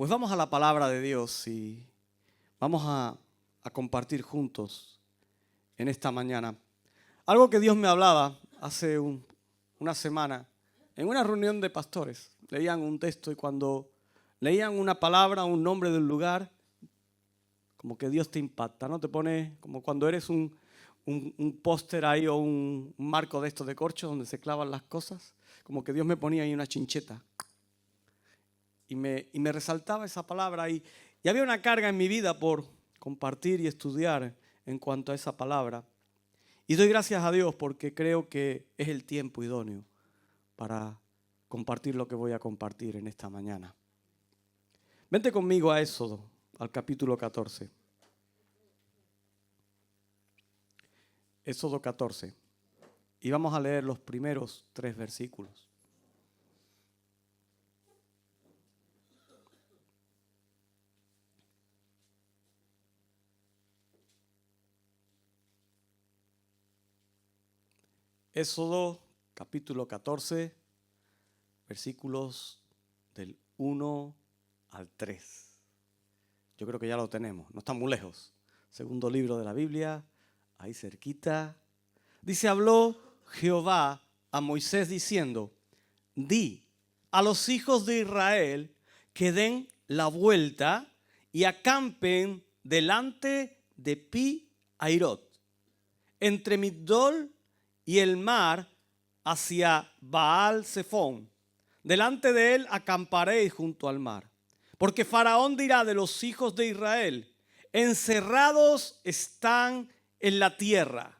Pues vamos a la palabra de Dios y vamos a compartir juntos en esta mañana. Algo que Dios me hablaba hace una semana en una reunión de pastores. Leían un texto y cuando leían una palabra, un nombre de un lugar, como que Dios te impacta, ¿no? Te pone como cuando eres un póster ahí o un marco de estos de corcho donde se clavan las cosas. Como que Dios me ponía ahí una chincheta. Y me resaltaba esa palabra y había una carga en mi vida por compartir y estudiar en cuanto a esa palabra. Y doy gracias a Dios porque creo que es el tiempo idóneo para compartir lo que voy a compartir en esta mañana. Vente conmigo a Éxodo, al capítulo 14. Éxodo 14. Y vamos a leer los primeros 3 versículos. Éxodo capítulo 14, versículos del 1 al 3. Yo creo que ya lo tenemos, no está muy lejos. Segundo libro de la Biblia, ahí cerquita. Dice, habló Jehová a Moisés diciendo, di a los hijos de Israel que den la vuelta y acampen delante de Pi Hairot, entre Migdol y el mar hacia Baal Zephón. Delante de él acamparéis junto al mar. Porque Faraón dirá de los hijos de Israel, encerrados están en la tierra.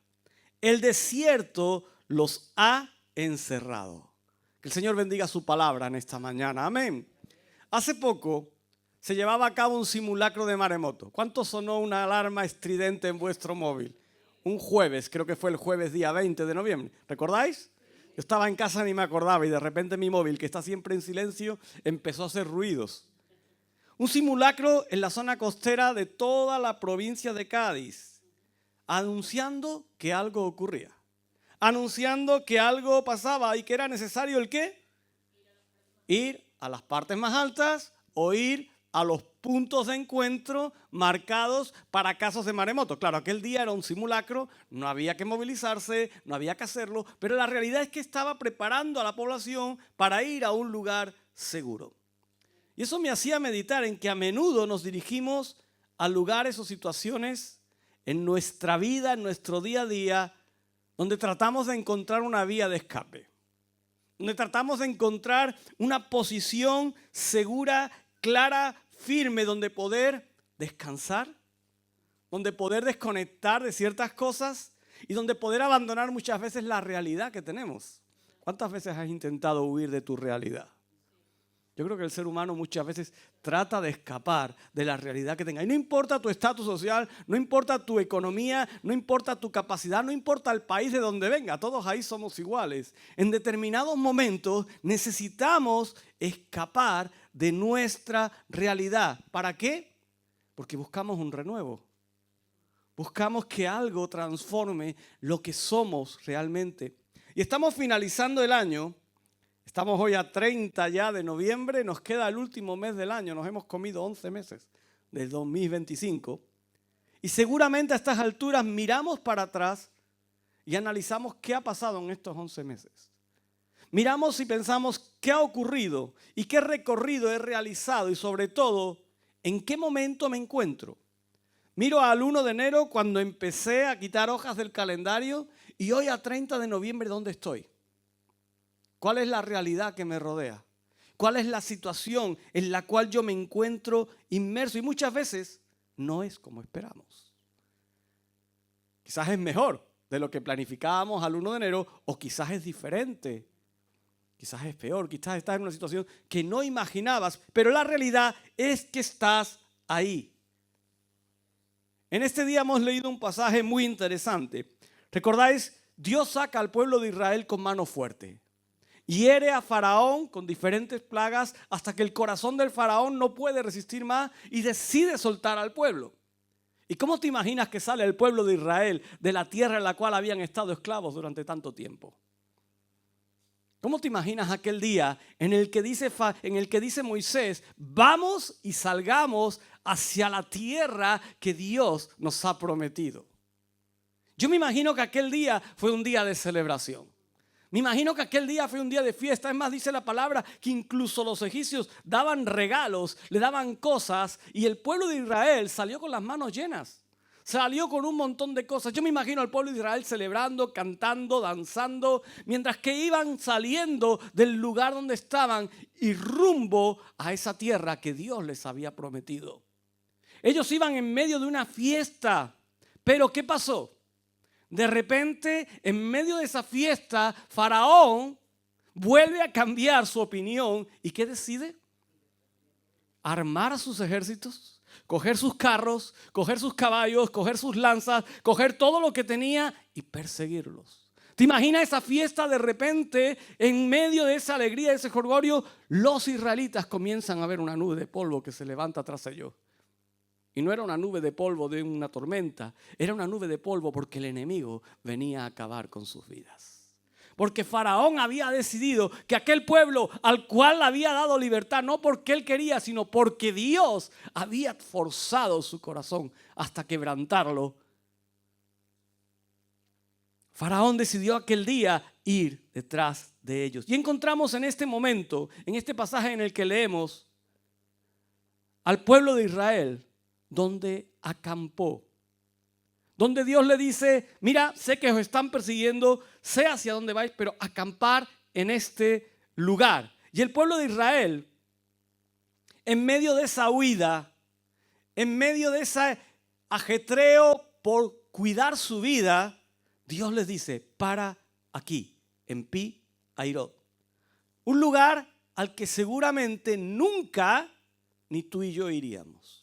El desierto los ha encerrado. Que el Señor bendiga su palabra en esta mañana. Amén. Hace poco se llevaba a cabo un simulacro de maremoto. ¿Cuánto sonó una alarma estridente en vuestro móvil? Un jueves, creo que fue el jueves día 20 de noviembre. ¿Recordáis? Yo estaba en casa ni me acordaba y de repente mi móvil, que está siempre en silencio, empezó a hacer ruidos. Un simulacro en la zona costera de toda la provincia de Cádiz, anunciando que algo ocurría, anunciando que algo pasaba y que era necesario ¿el qué? Ir a las partes más altas o ir a los puntos de encuentro marcados para casos de maremoto. Claro, aquel día era un simulacro, no había que movilizarse, no había que hacerlo, pero la realidad es que estaba preparando a la población para ir a un lugar seguro. Y eso me hacía meditar en que a menudo nos dirigimos a lugares o situaciones en nuestra vida, en nuestro día a día, donde tratamos de encontrar una vía de escape, donde tratamos de encontrar una posición segura, clara, firme, donde poder descansar, donde poder desconectar de ciertas cosas y donde poder abandonar muchas veces la realidad que tenemos. ¿Cuántas veces has intentado huir de tu realidad? Yo creo que el ser humano muchas veces trata de escapar de la realidad que tenga. Y no importa tu estatus social, no importa tu economía, no importa tu capacidad, no importa el país de donde venga, todos ahí somos iguales. En determinados momentos necesitamos escapar de nuestra realidad. ¿Para qué? Porque buscamos un renuevo. Buscamos que algo transforme lo que somos realmente. Y estamos finalizando el año. Estamos hoy a 30 ya de noviembre, nos queda el último mes del año, nos hemos comido 11 meses del 2025 y seguramente a estas alturas miramos para atrás y analizamos qué ha pasado en estos 11 meses. Miramos y pensamos qué ha ocurrido y qué recorrido he realizado y sobre todo, en qué momento me encuentro. Miro al 1 de enero cuando empecé a quitar hojas del calendario y hoy a 30 de noviembre, ¿dónde estoy? ¿Cuál es la realidad que me rodea? ¿Cuál es la situación en la cual yo me encuentro inmerso? Y muchas veces no es como esperamos. Quizás es mejor de lo que planificábamos al 1 de enero o quizás es diferente. Quizás es peor, quizás estás en una situación que no imaginabas, pero la realidad es que estás ahí. En este día hemos leído un pasaje muy interesante. ¿Recordáis? Dios saca al pueblo de Israel con mano fuerte. Hiere a Faraón con diferentes plagas hasta que el corazón del Faraón no puede resistir más y decide soltar al pueblo. ¿Y cómo te imaginas que sale el pueblo de Israel de la tierra en la cual habían estado esclavos durante tanto tiempo? ¿Cómo te imaginas aquel día en el que dice Moisés, vamos y salgamos hacia la tierra que Dios nos ha prometido? Yo me imagino que aquel día fue un día de celebración. Me imagino que aquel día fue un día de fiesta. Es más, dice la palabra que incluso los egipcios daban regalos, le daban cosas, y el pueblo de Israel salió con las manos llenas. Salió con un montón de cosas. Yo me imagino al pueblo de Israel celebrando, cantando, danzando, mientras que iban saliendo del lugar donde estaban y rumbo a esa tierra que Dios les había prometido. Ellos iban en medio de una fiesta. Pero ¿qué pasó? De repente, en medio de esa fiesta, Faraón vuelve a cambiar su opinión. ¿Y qué decide? Armar a sus ejércitos, coger sus carros, coger sus caballos, coger sus lanzas, coger todo lo que tenía y perseguirlos. ¿Te imaginas esa fiesta? De repente, en medio de esa alegría, de ese jolgorio, los israelitas comienzan a ver una nube de polvo que se levanta tras ellos. Y no era una nube de polvo de una tormenta, era una nube de polvo porque el enemigo venía a acabar con sus vidas. Porque Faraón había decidido que aquel pueblo al cual había dado libertad, no porque él quería, sino porque Dios había forzado su corazón hasta quebrantarlo. Faraón decidió aquel día ir detrás de ellos. Y encontramos en este momento, en este pasaje en el que leemos, al pueblo de Israel, donde acampó, donde Dios le dice, mira, sé que os están persiguiendo, sé hacia dónde vais, pero acampar en este lugar. Y el pueblo de Israel, en medio de esa huida, en medio de ese ajetreo por cuidar su vida, Dios les dice, para aquí, en Pi Hairot, un lugar al que seguramente nunca ni tú y yo iríamos.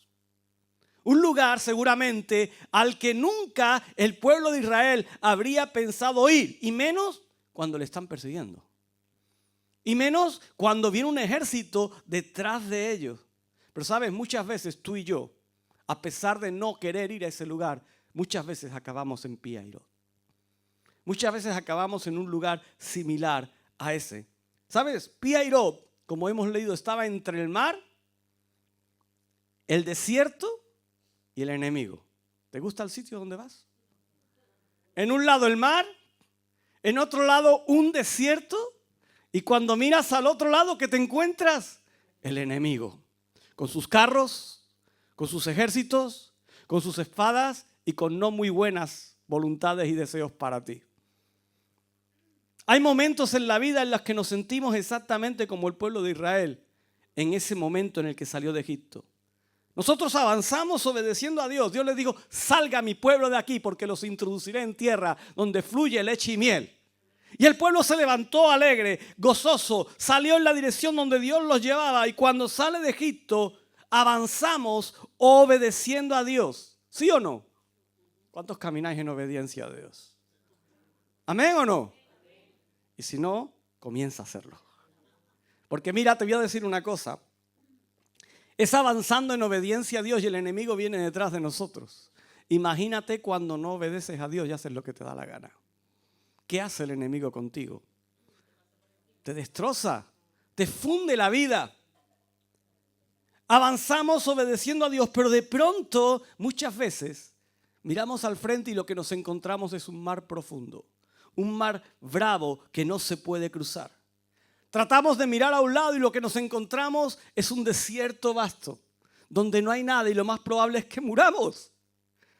Un lugar seguramente al que nunca el pueblo de Israel habría pensado ir, y menos cuando le están persiguiendo. Y menos cuando viene un ejército detrás de ellos. Pero sabes, muchas veces tú y yo, a pesar de no querer ir a ese lugar, muchas veces acabamos en Pi Hairot. Muchas veces acabamos en un lugar similar a ese. ¿Sabes? Pi Hairot, como hemos leído, estaba entre el mar, el desierto y el enemigo. ¿Te gusta el sitio donde vas? En un lado el mar, en otro lado un desierto, y cuando miras al otro lado, ¿qué te encuentras? El enemigo, con sus carros, con sus ejércitos, con sus espadas y con no muy buenas voluntades y deseos para ti. Hay momentos en la vida en los que nos sentimos exactamente como el pueblo de Israel en ese momento en el que salió de Egipto. Nosotros avanzamos obedeciendo a Dios. Dios les dijo, salga mi pueblo de aquí porque los introduciré en tierra donde fluye leche y miel. Y el pueblo se levantó alegre, gozoso, salió en la dirección donde Dios los llevaba. Y cuando sale de Egipto, avanzamos obedeciendo a Dios. ¿Sí o no? ¿Cuántos camináis en obediencia a Dios? ¿Amén o no? Y si no, comienza a hacerlo. Porque mira, te voy a decir una cosa. Es avanzando en obediencia a Dios y el enemigo viene detrás de nosotros. Imagínate cuando no obedeces a Dios y haces lo que te da la gana. ¿Qué hace el enemigo contigo? Te destroza, te funde la vida. Avanzamos obedeciendo a Dios, pero de pronto, muchas veces, miramos al frente y lo que nos encontramos es un mar profundo. Un mar bravo que no se puede cruzar. Tratamos de mirar a un lado y lo que nos encontramos es un desierto vasto, donde no hay nada y lo más probable es que muramos,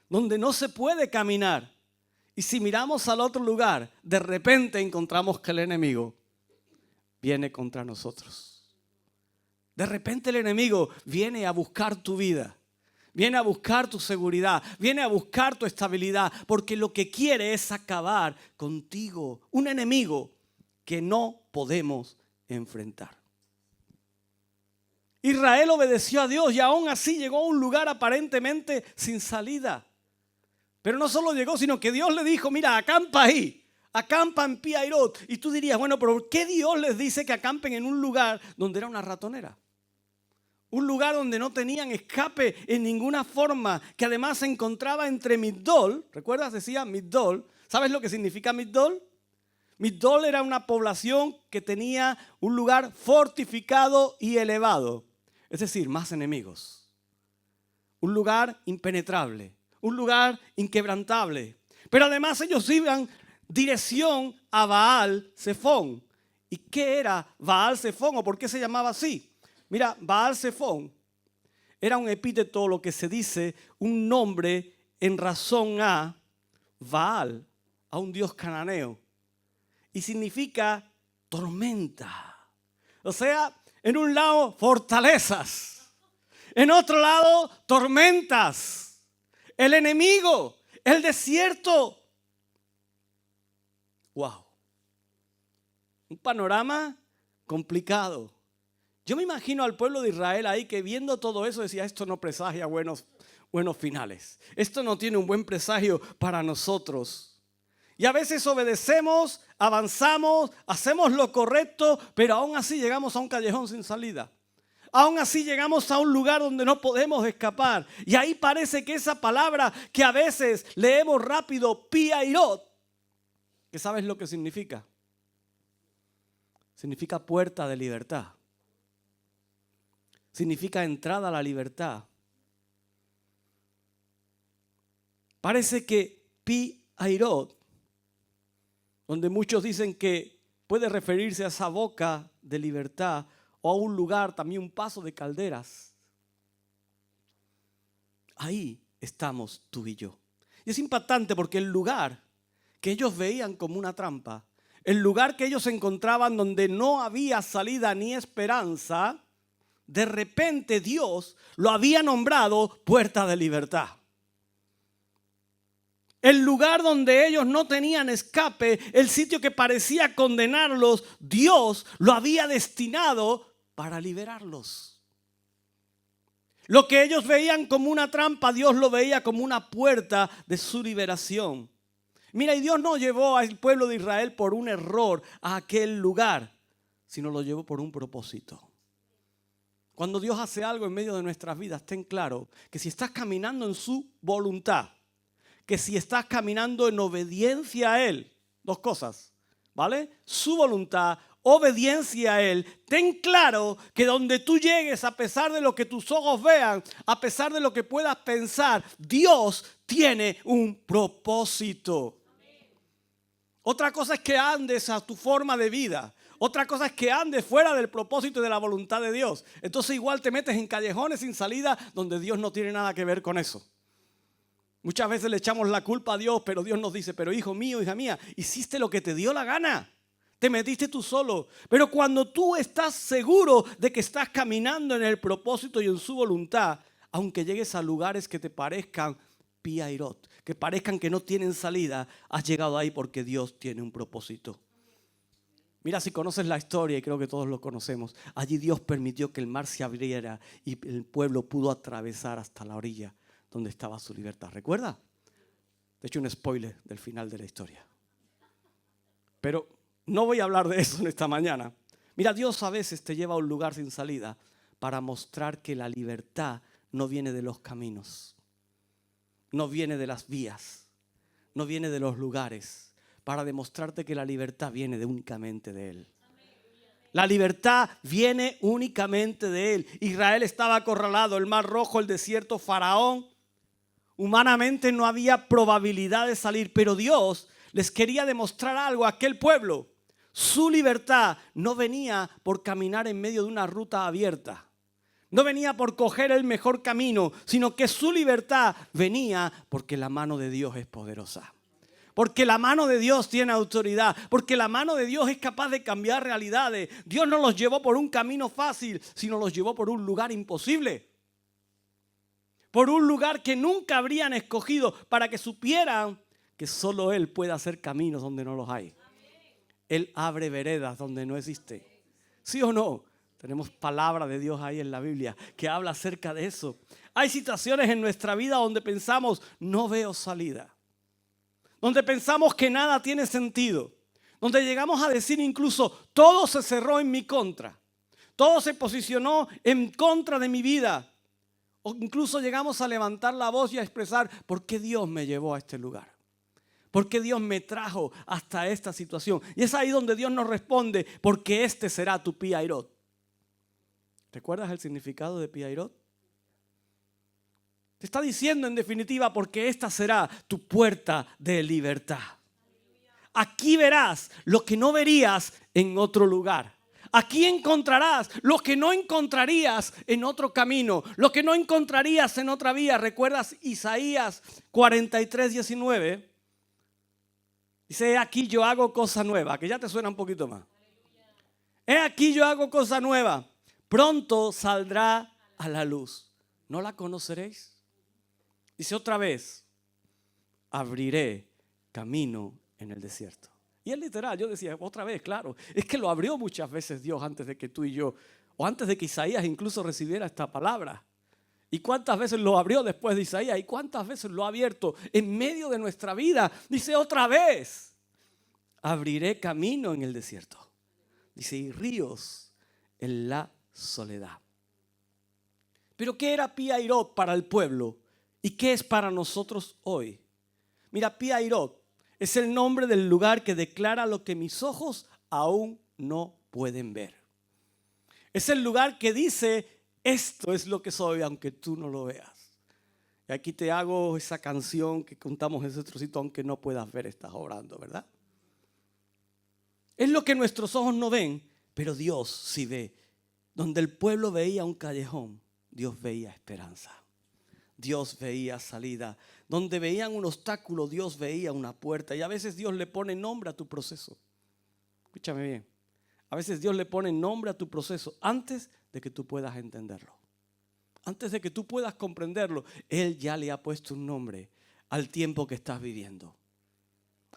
donde no se puede caminar. Y si miramos al otro lugar, de repente encontramos que el enemigo viene contra nosotros. De repente el enemigo viene a buscar tu vida, viene a buscar tu seguridad, viene a buscar tu estabilidad, porque lo que quiere es acabar contigo. Un enemigo que no podemos enfrentar. Israel obedeció a Dios y aún así llegó a un lugar aparentemente sin salida. Pero no solo llegó, sino que Dios le dijo, mira, acampa ahí, acampa en Pi Hairot. Y tú dirías, bueno, pero ¿por qué Dios les dice que acampen en un lugar donde era una ratonera? Un lugar donde no tenían escape en ninguna forma, que además se encontraba entre Migdol. ¿Recuerdas? Decía Migdol. ¿Sabes lo que significa Migdol? Migdol era una población que tenía un lugar fortificado y elevado, es decir, más enemigos. Un lugar impenetrable, un lugar inquebrantable. Pero además ellos iban dirección a Baal-Zephón. ¿Y qué era Baal-Zephón o por qué se llamaba así? Mira, Baal-Zephón era un epíteto, lo que se dice, un nombre en razón a Baal, a un dios cananeo. Y significa tormenta. O sea, en un lado fortalezas, en otro lado tormentas, el enemigo, el desierto. ¡Wow! Un panorama complicado. Yo me imagino al pueblo de Israel ahí que viendo todo eso decía, esto no presagia buenos finales. Esto no tiene un buen presagio para nosotros. Y a veces obedecemos, avanzamos, hacemos lo correcto, pero aún así llegamos a un callejón sin salida. Aún así llegamos a un lugar donde no podemos escapar. Y ahí parece que esa palabra que a veces leemos rápido, Pi-hairot, ¿que sabes lo que significa? Significa puerta de libertad. Significa entrada a la libertad. Parece que Pi-hairot, donde muchos dicen que puede referirse a esa boca de libertad o a un lugar, también un paso de calderas. Ahí estamos tú y yo. Y es impactante porque el lugar que ellos veían como una trampa, el lugar que ellos encontraban donde no había salida ni esperanza, de repente Dios lo había nombrado puerta de libertad. El lugar donde ellos no tenían escape, el sitio que parecía condenarlos, Dios lo había destinado para liberarlos. Lo que ellos veían como una trampa, Dios lo veía como una puerta de su liberación. Mira, y Dios no llevó al pueblo de Israel por un error a aquel lugar, sino lo llevó por un propósito. Cuando Dios hace algo en medio de nuestras vidas, ten claro que si estás caminando en su voluntad, que si estás caminando en obediencia a Él, dos cosas, ¿vale? Su voluntad, obediencia a Él. Ten claro que donde tú llegues, a pesar de lo que tus ojos vean, a pesar de lo que puedas pensar, Dios tiene un propósito. Otra cosa es que andes a tu forma de vida. Otra cosa es que andes fuera del propósito y de la voluntad de Dios. Entonces igual te metes en callejones sin salida donde Dios no tiene nada que ver con eso. Muchas veces le echamos la culpa a Dios, pero Dios nos dice, pero hijo mío, hija mía, hiciste lo que te dio la gana. Te metiste tú solo. Pero cuando tú estás seguro de que estás caminando en el propósito y en su voluntad, aunque llegues a lugares que te parezcan Pi-hairot, que parezcan que no tienen salida, has llegado ahí porque Dios tiene un propósito. Mira, si conoces la historia, y creo que todos lo conocemos, allí Dios permitió que el mar se abriera y el pueblo pudo atravesar hasta la orilla donde estaba su libertad. ¿Recuerda? De hecho, un spoiler del final de la historia. Pero no voy a hablar de eso en esta mañana. Mira, Dios a veces te lleva a un lugar sin salida para mostrar que la libertad no viene de los caminos, no viene de las vías, no viene de los lugares, para demostrarte que la libertad viene únicamente de Él. La libertad viene únicamente de Él. Israel estaba acorralado, el Mar Rojo, el desierto, Faraón. Humanamente no había probabilidad de salir, pero Dios les quería demostrar algo a aquel pueblo. Su libertad no venía por caminar en medio de una ruta abierta. No venía por coger el mejor camino, sino que su libertad venía porque la mano de Dios es poderosa. Porque la mano de Dios tiene autoridad. Porque la mano de Dios es capaz de cambiar realidades. Dios no los llevó por un camino fácil, sino los llevó por un lugar imposible. Por un lugar que nunca habrían escogido, para que supieran que solo Él puede hacer caminos donde no los hay. Él abre veredas donde no existe. ¿Sí o no? Tenemos palabra de Dios ahí en la Biblia que habla acerca de eso. Hay situaciones en nuestra vida donde pensamos, no veo salida. Donde pensamos que nada tiene sentido. Donde llegamos a decir incluso, todo se cerró en mi contra. Todo se posicionó en contra de mi vida. O incluso llegamos a levantar la voz y a expresar, ¿por qué Dios me llevó a este lugar? ¿Por qué Dios me trajo hasta esta situación? Y es ahí donde Dios nos responde, porque este será tu Pi-Hairot. ¿Recuerdas el significado de Pi-Hairot? Te está diciendo en definitiva, porque esta será tu puerta de libertad. Aquí verás lo que no verías en otro lugar. Aquí encontrarás lo que no encontrarías en otro camino, lo que no encontrarías en otra vía. ¿Recuerdas Isaías 43:19? Dice, he aquí yo hago cosa nueva, que ya te suena un poquito más. He aquí yo hago cosa nueva, pronto saldrá a la luz. ¿No la conoceréis? Dice otra vez, abriré camino en el desierto. Y es literal, yo decía otra vez, claro, es que lo abrió muchas veces Dios antes de que tú y yo, o antes de que Isaías incluso recibiera esta palabra. ¿Y cuántas veces lo abrió después de Isaías? ¿Y cuántas veces lo ha abierto en medio de nuestra vida? Dice otra vez, abriré camino en el desierto. Dice, y ríos en la soledad. Pero ¿qué era Pi-Hairot para el pueblo? ¿Y qué es para nosotros hoy? Mira, Pi-Hairot es el nombre del lugar que declara lo que mis ojos aún no pueden ver. Es el lugar que dice, esto es lo que soy, aunque tú no lo veas. Y aquí te hago esa canción que contamos ese trocito, aunque no puedas ver, estás orando, ¿verdad? Es lo que nuestros ojos no ven, pero Dios sí ve. Donde el pueblo veía un callejón, Dios veía esperanza. Dios veía salida. Donde veían un obstáculo, Dios veía una puerta. Y a veces Dios le pone nombre a tu proceso. Escúchame bien. A veces Dios le pone nombre a tu proceso antes de que tú puedas entenderlo. Antes de que tú puedas comprenderlo, Él ya le ha puesto un nombre al tiempo que estás viviendo.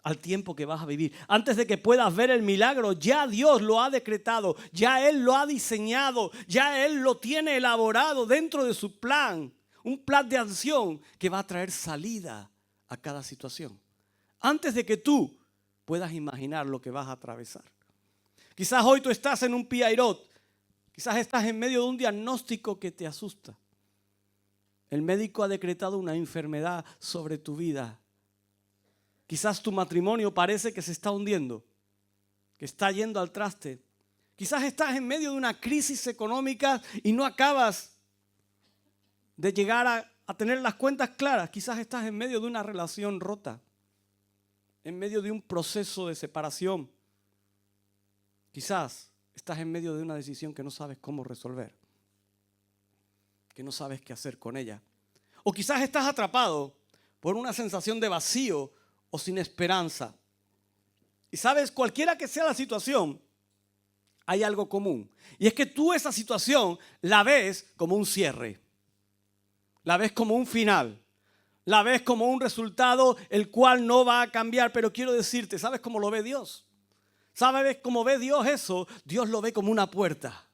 Al tiempo que vas a vivir. Antes de que puedas ver el milagro, ya Dios lo ha decretado. Ya Él lo ha diseñado. Ya Él lo tiene elaborado dentro de su plan. Un plan de acción que va a traer salida a cada situación. Antes de que tú puedas imaginar lo que vas a atravesar. Quizás hoy tú estás en un Pi-Hairot. Quizás estás en medio de un diagnóstico que te asusta. El médico ha decretado una enfermedad sobre tu vida. Quizás tu matrimonio parece que se está hundiendo, que está yendo al traste. Quizás estás en medio de una crisis económica y no acabas de llegar a tener las cuentas claras. Quizás estás en medio de una relación rota, en medio de un proceso de separación. Quizás estás en medio de una decisión que no sabes cómo resolver, que no sabes qué hacer con ella. O quizás estás atrapado por una sensación de vacío o sin esperanza. Y sabes, cualquiera que sea la situación, hay algo común. Y es que tú esa situación la ves como un cierre. La ves como un final. La ves como un resultado el cual no va a cambiar. Pero quiero decirte, ¿sabes cómo lo ve Dios? ¿Sabes cómo ve Dios eso? Dios lo ve como una puerta.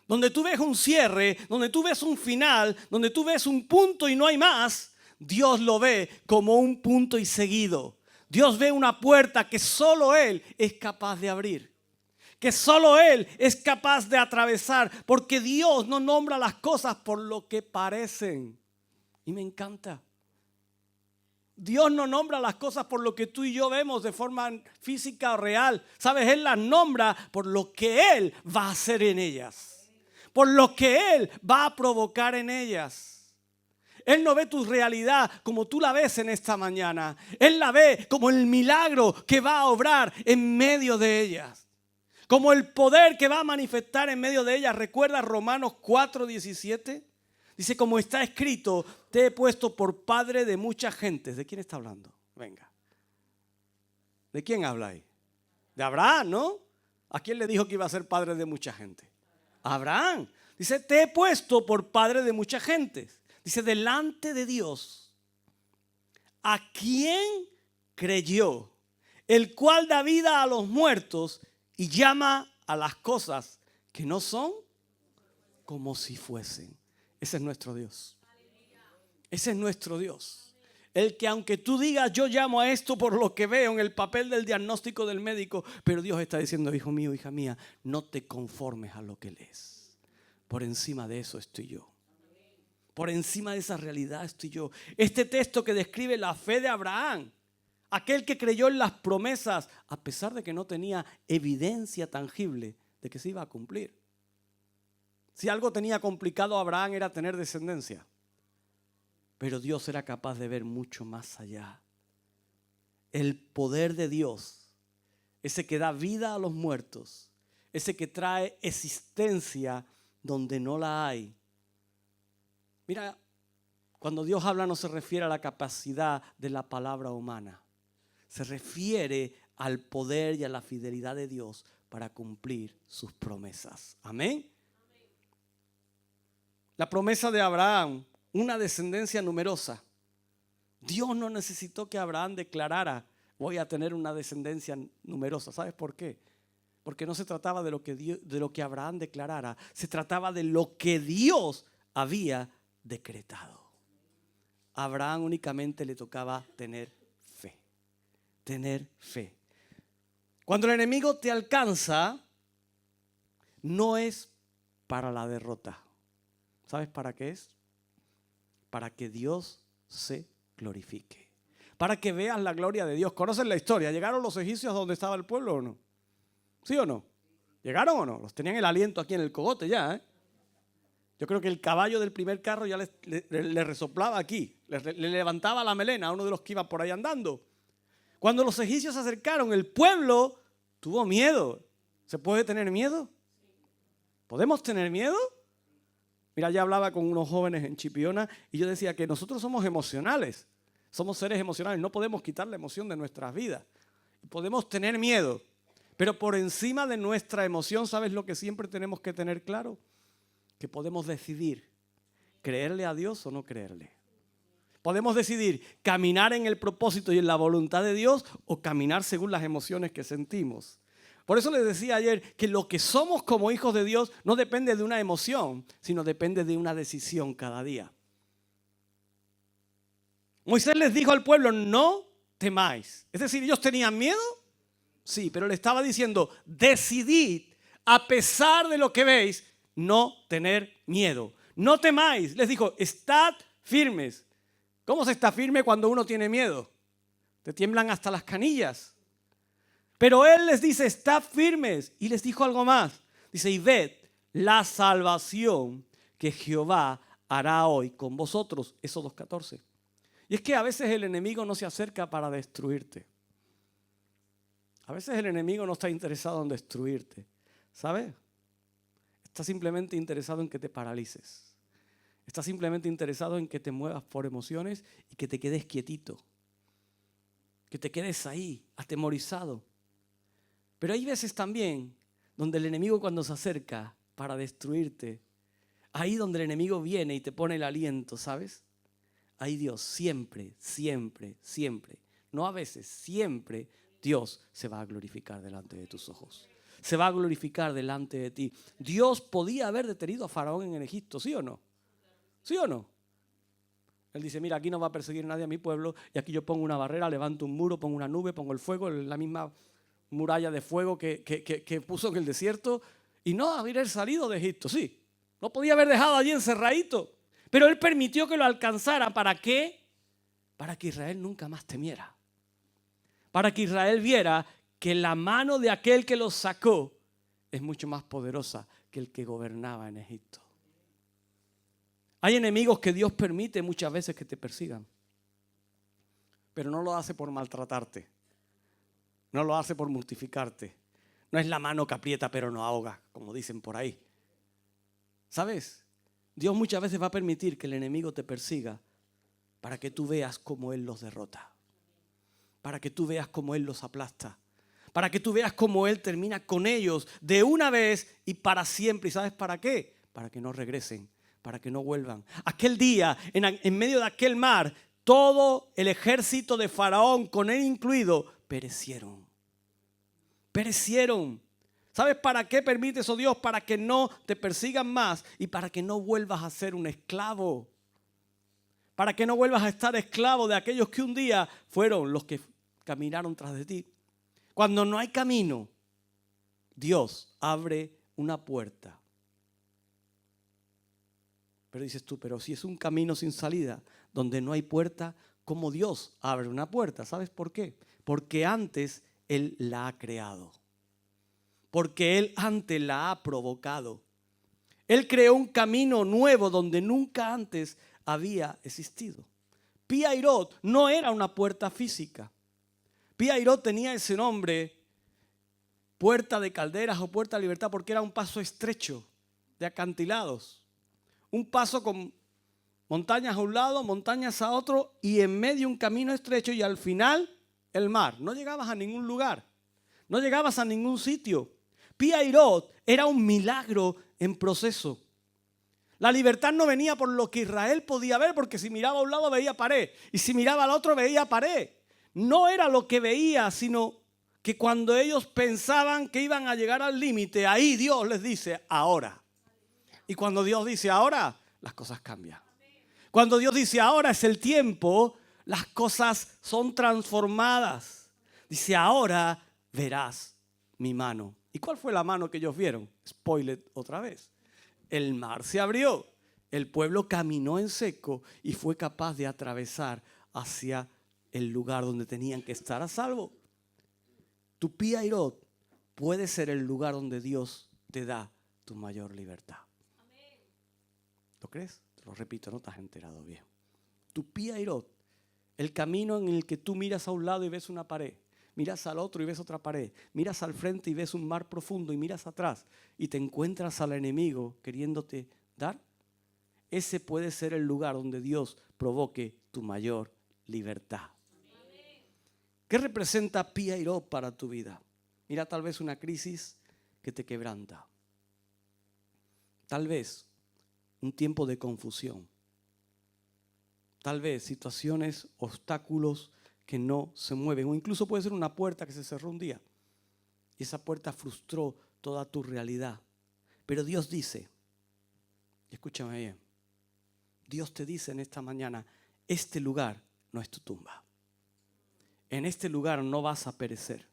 Donde tú ves un cierre, donde tú ves un final, donde tú ves un punto y no hay más, Dios lo ve como un punto y seguido. Dios ve una puerta que solo Él es capaz de abrir. Que solo Él es capaz de atravesar. Porque Dios no nombra las cosas por lo que parecen. Y me encanta. Dios no nombra las cosas por lo que tú y yo vemos de forma física o real. ¿Sabes? Él las nombra por lo que Él va a hacer en ellas. Por lo que Él va a provocar en ellas. Él no ve tu realidad como tú la ves en esta mañana. Él la ve como el milagro que va a obrar en medio de ellas. Como el poder que va a manifestar en medio de ellas. ¿Recuerda Romanos 4:17? Dice, como está escrito, te he puesto por padre de muchas gentes. ¿De quién está hablando? Venga. ¿De quién habla ahí? De Abraham, ¿no? ¿A quién le dijo que iba a ser padre de mucha gente? Abraham. Dice, te he puesto por padre de muchas gentes. Dice, delante de Dios, ¿a quién creyó? El cual da vida a los muertos y llama a las cosas que no son como si fuesen. Ese es nuestro Dios. Ese es nuestro Dios. El que aunque tú digas, yo llamo a esto por lo que veo en el papel del diagnóstico del médico, pero Dios está diciendo, hijo mío, hija mía, no te conformes a lo que lees. Por encima de eso estoy yo. Por encima de esa realidad estoy yo. Este texto que describe la fe de Abraham Aquel que creyó en las promesas a pesar de que no tenía evidencia tangible de que se iba a cumplir. Si algo tenía complicado a Abraham era tener descendencia. Pero Dios era capaz de ver mucho más allá. El poder de Dios, ese que da vida a los muertos, ese que trae existencia donde no la hay. Mira, cuando Dios habla no se refiere a la capacidad de la palabra humana. Se refiere al poder y a la fidelidad de Dios para cumplir sus promesas. Amén. La promesa de Abraham, una descendencia numerosa. Dios no necesitó que Abraham declarara: voy a tener una descendencia numerosa. ¿Sabes por qué? Porque no se trataba de lo que Abraham declarara. Se trataba de lo que Dios había decretado. A Abraham únicamente le tocaba tener fe. Tener fe. Cuando el enemigo te alcanza, no es para la derrota. ¿Sabes para qué es? Para que Dios se glorifique. Para que veas la gloria de Dios. ¿Conocen la historia? ¿Llegaron los egipcios a donde estaba el pueblo o no? ¿Sí o no? ¿Llegaron o no? Los tenían el aliento aquí en el cogote ya, ¿eh? Yo creo que el caballo del primer carro ya le resoplaba aquí. Le levantaba la melena a uno de los que iba por ahí andando. Cuando los egipcios se acercaron, el pueblo tuvo miedo. ¿Se puede tener miedo? ¿Podemos tener miedo? Mira, ya hablaba con unos jóvenes en Chipiona y yo decía que nosotros somos emocionales. Somos seres emocionales. No podemos quitar la emoción de nuestras vidas. Podemos tener miedo. Pero por encima de nuestra emoción, ¿sabes lo que siempre tenemos que tener claro? Que podemos decidir creerle a Dios o no creerle. Podemos decidir caminar en el propósito y en la voluntad de Dios o caminar según las emociones que sentimos. Por eso les decía ayer que lo que somos como hijos de Dios no depende de una emoción, sino depende de una decisión cada día. Moisés les dijo al pueblo: no temáis. Es decir, ellos tenían miedo. Sí, pero le estaba diciendo: decidid, a pesar de lo que veis, no tener miedo. No temáis. Les dijo: estad firmes. ¿Cómo se está firme cuando uno tiene miedo? Te tiemblan hasta las canillas. Pero él les dice: estad firmes. Y les dijo algo más. Dice: y ved la salvación que Jehová hará hoy con vosotros. Éxodo 2:14. Y es que a veces el enemigo no se acerca para destruirte. A veces el enemigo no está interesado en destruirte, ¿sabes? Está simplemente interesado en que te paralices. Está simplemente interesado en que te muevas por emociones y que te quedes quietito. Que te quedes ahí, atemorizado. Pero hay veces también donde el enemigo, cuando se acerca para destruirte, ahí donde el enemigo viene y te pone el aliento, ¿sabes? Ahí Dios siempre, siempre, siempre, no a veces, siempre Dios se va a glorificar delante de tus ojos. Se va a glorificar delante de ti. Dios podía haber detenido a Faraón en Egipto, ¿sí o no? ¿Sí o no? Él dice: mira, aquí no va a perseguir nadie a mi pueblo y aquí yo pongo una barrera, levanto un muro, pongo una nube, pongo el fuego, la misma muralla de fuego que puso en el desierto, y no haber salido de Egipto, sí. No podía haber dejado allí encerradito. Pero él permitió que lo alcanzara. ¿Para qué? Para que Israel nunca más temiera. Para que Israel viera que la mano de aquel que los sacó es mucho más poderosa que el que gobernaba en Egipto. Hay enemigos que Dios permite muchas veces que te persigan, pero no lo hace por maltratarte, no lo hace por mortificarte. No es la mano que aprieta pero no ahoga, como dicen por ahí. ¿Sabes? Dios muchas veces va a permitir que el enemigo te persiga para que tú veas cómo Él los derrota. Para que tú veas cómo Él los aplasta. Para que tú veas cómo Él termina con ellos de una vez y para siempre. ¿Y sabes para qué? Para que no regresen, para que no vuelvan. Aquel día, en medio de aquel mar, todo el ejército de Faraón, con él incluido, perecieron. Perecieron. ¿Sabes para qué permite eso Dios? Para que no te persigan más y para que no vuelvas a ser un esclavo. Para que no vuelvas a estar esclavo de aquellos que un día fueron los que caminaron tras de ti. Cuando no hay camino, Dios abre una puerta. Pero dices tú: pero si es un camino sin salida, donde no hay puerta, cómo Dios abre una puerta. ¿Sabes por qué? Porque antes Él la ha creado. Porque Él antes la ha provocado. Él creó un camino nuevo donde nunca antes había existido. Pi Hahiroth no era una puerta física. Pi Hahiroth tenía ese nombre, puerta de calderas o puerta de libertad, porque era un paso estrecho de acantilados. Un paso con montañas a un lado, montañas a otro y en medio un camino estrecho y al final el mar. No llegabas a ningún lugar, no llegabas a ningún sitio. Pi Hahiroth era un milagro en proceso. La libertad no venía por lo que Israel podía ver, porque si miraba a un lado veía pared y si miraba al otro veía pared. No era lo que veía, sino que cuando ellos pensaban que iban a llegar al límite, ahí Dios les dice, ahora. Y cuando Dios dice ahora, las cosas cambian. Cuando Dios dice ahora es el tiempo, las cosas son transformadas. Dice ahora verás mi mano. ¿Y cuál fue la mano que ellos vieron? Spoiler otra vez. El mar se abrió, el pueblo caminó en seco y fue capaz de atravesar hacia el lugar donde tenían que estar a salvo. Tu Pi Hahiroth puede ser el lugar donde Dios te da tu mayor libertad. ¿Lo crees? Te lo repito, no te has enterado bien. Tu Pi Hahiroth, el camino en el que tú miras a un lado y ves una pared, miras al otro y ves otra pared, miras al frente y ves un mar profundo y miras atrás y te encuentras al enemigo queriéndote dar. Ese puede ser el lugar donde Dios provoque tu mayor libertad. ¿Qué representa Pi Hahiroth para tu vida? Mira, tal vez una crisis que te quebranta. Tal vez un tiempo de confusión. Tal vez situaciones, obstáculos que no se mueven. O incluso puede ser una puerta que se cerró un día. Y esa puerta frustró toda tu realidad. Pero Dios dice, escúchame bien, Dios te dice en esta mañana, este lugar no es tu tumba. En este lugar no vas a perecer.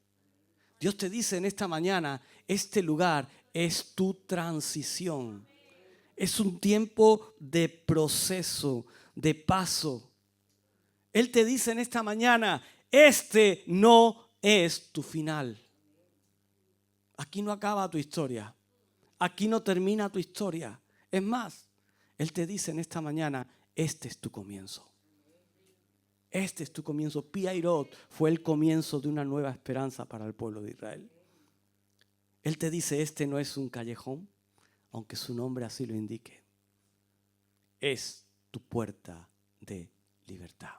Dios te dice en esta mañana, este lugar es tu transición. Es un tiempo de proceso, de paso. Él te dice en esta mañana, este no es tu final. Aquí no acaba tu historia. Aquí no termina tu historia. Es más, Él te dice en esta mañana, este es tu comienzo. Este es tu comienzo. Pi Hahiroth fue el comienzo de una nueva esperanza para el pueblo de Israel. Él te dice, este no es un callejón, aunque su nombre así lo indique. Es tu puerta de libertad.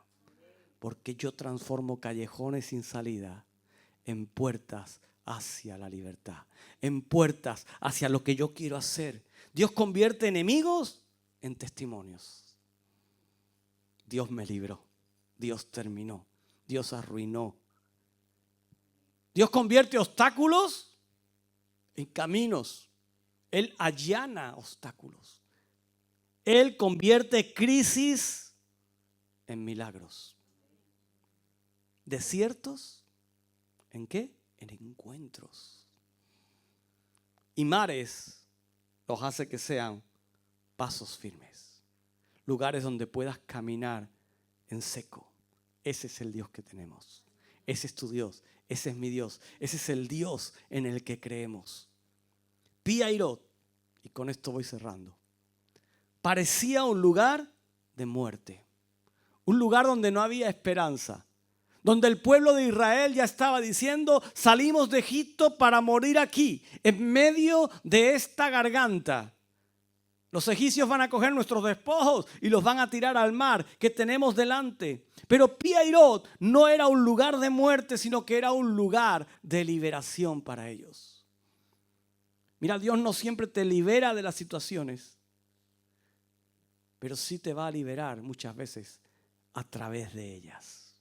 Porque yo transformo callejones sin salida en puertas hacia la libertad. En puertas hacia lo que yo quiero hacer. Dios convierte enemigos en testimonios. Dios me libró. Dios terminó. Dios arruinó. Dios convierte obstáculos en caminos. Él allana obstáculos. Él convierte crisis en milagros. Desiertos, ¿en qué? En encuentros. Y mares los hace que sean pasos firmes. Lugares donde puedas caminar en seco. Ese es el Dios que tenemos. Ese es tu Dios. Ese es mi Dios. Ese es el Dios en el que creemos. Pi Hahiroth, y con esto voy cerrando, parecía un lugar de muerte. Un lugar donde no había esperanza. Donde el pueblo de Israel ya estaba diciendo, salimos de Egipto para morir aquí, en medio de esta garganta. Los egipcios van a coger nuestros despojos y los van a tirar al mar que tenemos delante. Pero Pi Hahiroth no era un lugar de muerte, sino que era un lugar de liberación para ellos. Mira, Dios no siempre te libera de las situaciones, pero sí te va a liberar muchas veces a través de ellas.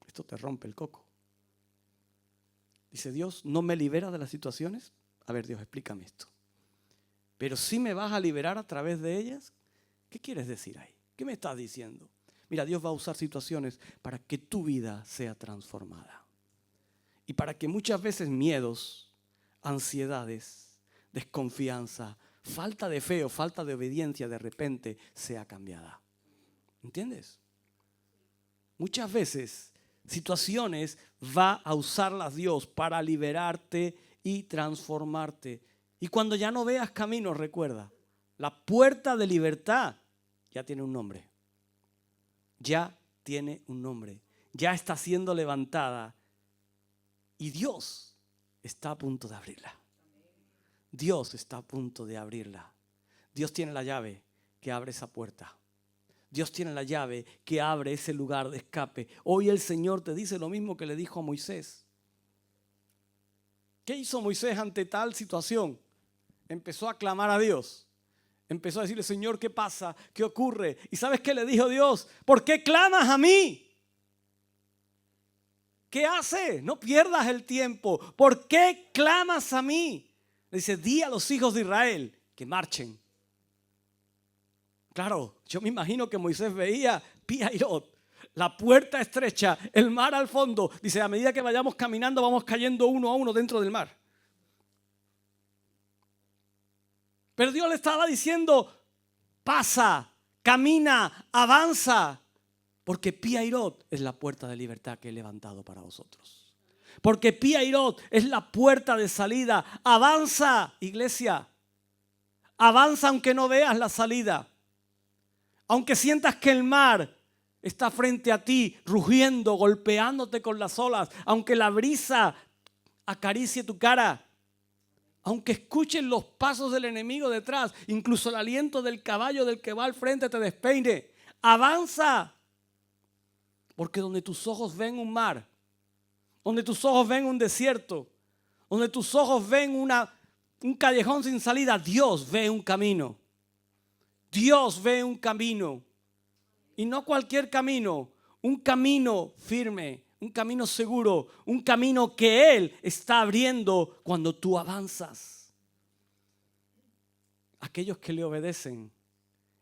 Esto te rompe el coco. Dice Dios, ¿no me libera de las situaciones? A ver, Dios, explícame esto. Pero sí me vas a liberar a través de ellas. ¿Qué quieres decir ahí? ¿Qué me estás diciendo? Mira, Dios va a usar situaciones para que tu vida sea transformada. Y para que muchas veces miedos, ansiedades, desconfianza, falta de fe o falta de obediencia de repente sea cambiada. ¿Entiendes? muchas veces, situaciones va a usarlas Dios para liberarte y transformarte. Y cuando ya no veas caminos, recuerda, la puerta de libertad ya tiene un nombre. Ya tiene un nombre. Ya está siendo levantada. Y Dios está a punto de abrirla. Dios está a punto de abrirla. Dios tiene la llave que abre esa puerta. Dios tiene la llave que abre ese lugar de escape. Hoy el Señor te dice lo mismo que le dijo a Moisés. ¿Qué hizo Moisés ante tal situación? Empezó a clamar a Dios. Empezó a decirle, Señor, ¿qué pasa? ¿Qué ocurre? ¿Y sabes qué le dijo Dios? ¿Por qué clamas a mí? ¿Qué haces? No pierdas el tiempo. ¿Por qué clamas a mí? Le dice, di a los hijos de Israel que marchen. Claro, yo me imagino que Moisés veía Pi-Hahirot, la puerta estrecha, el mar al fondo. Dice, a medida que vayamos caminando vamos cayendo uno a uno dentro del mar. Pero Dios le estaba diciendo, pasa, camina, avanza. Porque Pi-Hahirot es la puerta de libertad que he levantado para vosotros. Porque Pi-Hahirot es la puerta de salida. Avanza, iglesia. Avanza aunque no veas la salida. Aunque sientas que el mar está frente a ti, rugiendo, golpeándote con las olas. Aunque la brisa acaricie tu cara. Aunque escuches los pasos del enemigo detrás. Incluso el aliento del caballo del que va al frente te despeine. Avanza. Porque donde tus ojos ven un mar, donde tus ojos ven un desierto, donde tus ojos ven un callejón sin salida, Dios ve un camino. Dios ve un camino. Y no cualquier camino, un camino firme, un camino seguro, un camino que Él está abriendo cuando tú avanzas. Aquellos que le obedecen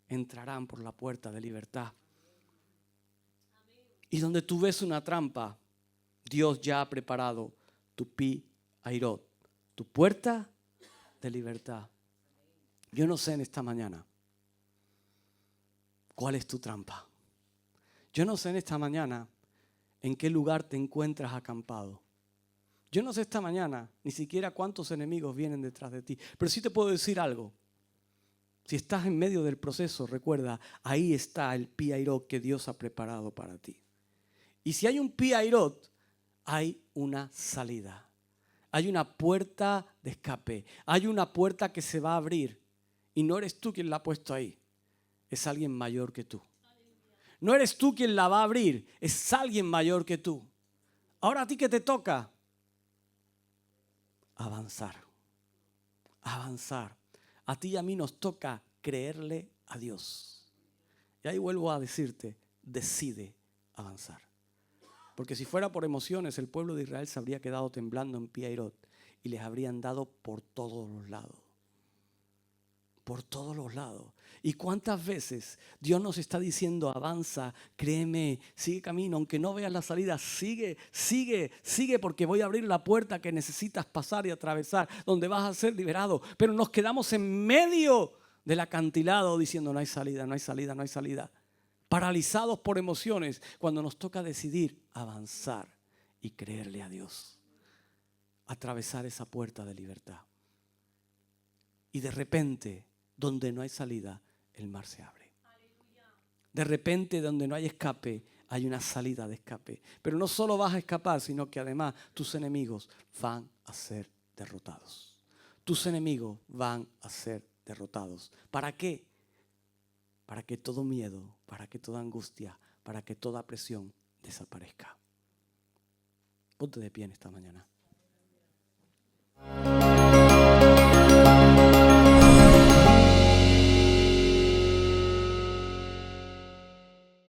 entrarán por la puerta de libertad. Y donde tú ves una trampa, Dios ya ha preparado tu Pi-Hahirot, tu puerta de libertad. Yo no sé en esta mañana cuál es tu trampa. Yo no sé en esta mañana en qué lugar te encuentras acampado. Yo no sé esta mañana ni siquiera cuántos enemigos vienen detrás de ti. Pero sí te puedo decir algo. Si estás en medio del proceso, recuerda, ahí está el Pi-Hahirot que Dios ha preparado para ti. Y si hay un Pi-Hahirot, hay una salida. Hay una puerta de escape. Hay una puerta que se va a abrir. Y no eres tú quien la ha puesto ahí. Es alguien mayor que tú. No eres tú quien la va a abrir. Es alguien mayor que tú. Ahora a ti que te toca avanzar. Avanzar. A ti y a mí nos toca creerle a Dios. Y ahí vuelvo a decirte, decide avanzar. Porque si fuera por emociones, el pueblo de Israel se habría quedado temblando en Pi-Hahirot y les habrían dado por todos los lados. Por todos los lados. ¿Y cuántas veces Dios nos está diciendo, avanza, créeme, sigue camino, aunque no veas la salida, sigue, porque voy a abrir la puerta que necesitas pasar y atravesar, donde vas a ser liberado. Pero nos quedamos en medio del acantilado diciendo, no hay salida, no hay salida, no hay salida. Paralizados por emociones cuando nos toca decidir avanzar y creerle a Dios. Atravesar esa puerta de libertad. Y de repente, donde no hay salida, el mar se abre. De repente, donde no hay escape, hay una salida de escape. Pero no solo vas a escapar, sino que además tus enemigos van a ser derrotados. Tus enemigos van a ser derrotados. ¿Para qué? Para que todo miedo, para que toda angustia, para que toda presión desaparezca. Ponte de pie en esta mañana.